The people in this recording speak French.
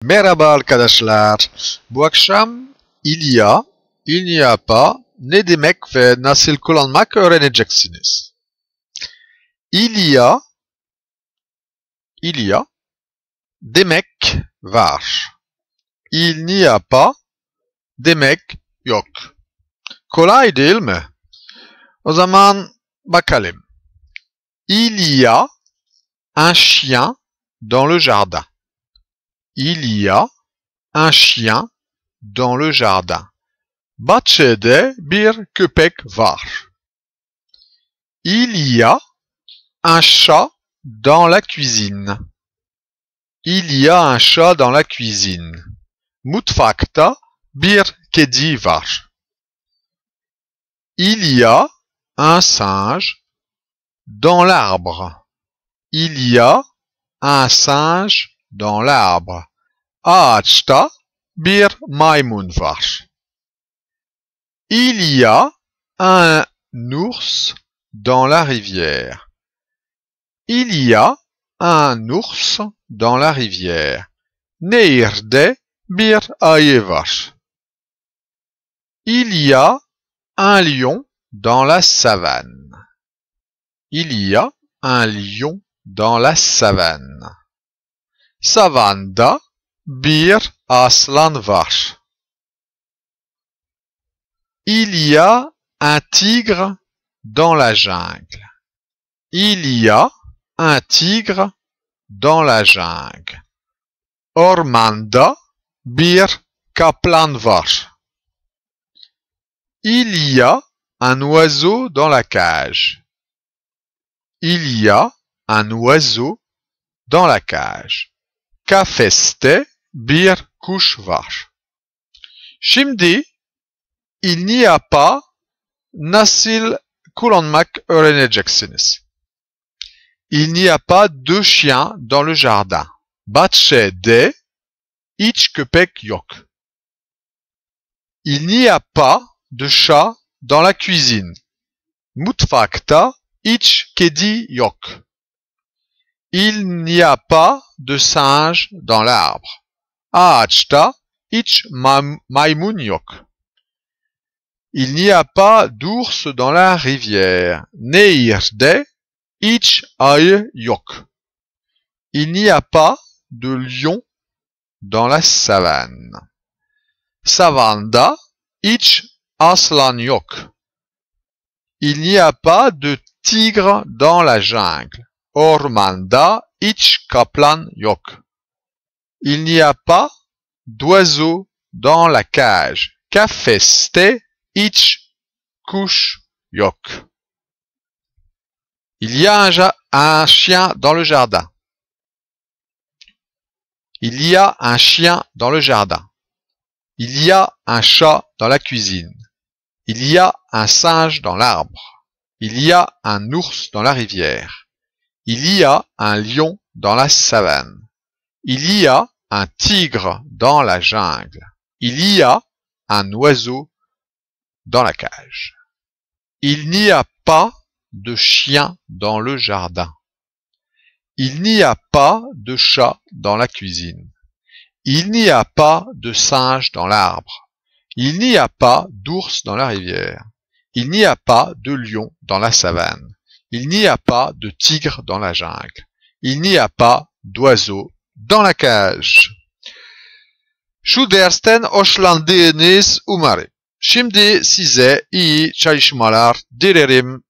Merhaba arkadaşlar. Bu akşam il n'y a pas ne demek ve nasıl kullanmak öğreneceksiniz. Il y a demek var. Il n'y a pas demek yok. Kolay değil mi? O zaman bakalım. Il y a un chien dans le jardin. Il y a un chien dans le jardin. Bahçede bir köpek var. Il y a un chat dans la cuisine. Il y a un chat dans la cuisine. Mutfakta bir kedi var. Il y a un singe dans l'arbre. Il y a un singe dans l'arbre. Ağaçta bir maymun var. Il y a un ours dans la rivière. Il y a un ours dans la rivière. Nehirde bir ayı var. Il y a un lion dans la savane. Il y a un lion dans la savane. Savanda bir aslan var. Il y a un tigre dans la jungle. Il y a un tigre dans la jungle. Ormanda bir kaplan var. Il y a un oiseau dans la cage. Il y a un oiseau dans la cage. Kafeste bir kuş var. Şimdi il n'y a pas nasıl kullanmak öğreneceksiniz. Il n'y a pas de chien dans le jardin. Bahçede hiç köpek yok. Il n'y a pas de chat dans la cuisine. Mutfakta hiç kedi yok. Il n'y a pas de singe dans l'arbre. Ağaçta hiç maymun yok. Il n'y a pas d'ours dans la rivière. Nehirde hiç ayı yok. Il n'y a pas de lion dans la savane. Savanda hiç aslan yok. Il n'y a pas de tigre dans la jungle. Ormanda hiç kaplan yok. Il n'y a pas d'oiseau dans la cage. Kafeste hiç kuş yok. Il y a un chien dans le jardin. Il y a un chien dans le jardin. Il y a un chat dans la cuisine. Il y a un singe dans l'arbre. Il y a un ours dans la rivière. Il y a un lion dans la savane. Il y a un tigre dans la jungle. Il y a un oiseau dans la cage. Il n'y a pas de chien dans le jardin. Il n'y a pas de chat dans la cuisine. Il n'y a pas de singe dans l'arbre. Il n'y a pas d'ours dans la rivière. Il n'y a pas de lion dans la savane. Il n'y a pas de tigre dans la jungle. Il n'y a pas d'oiseau dans la cage. Şu dersten hoşlandığınız umarım. Şimdi size iyi çalışmalar dilerim.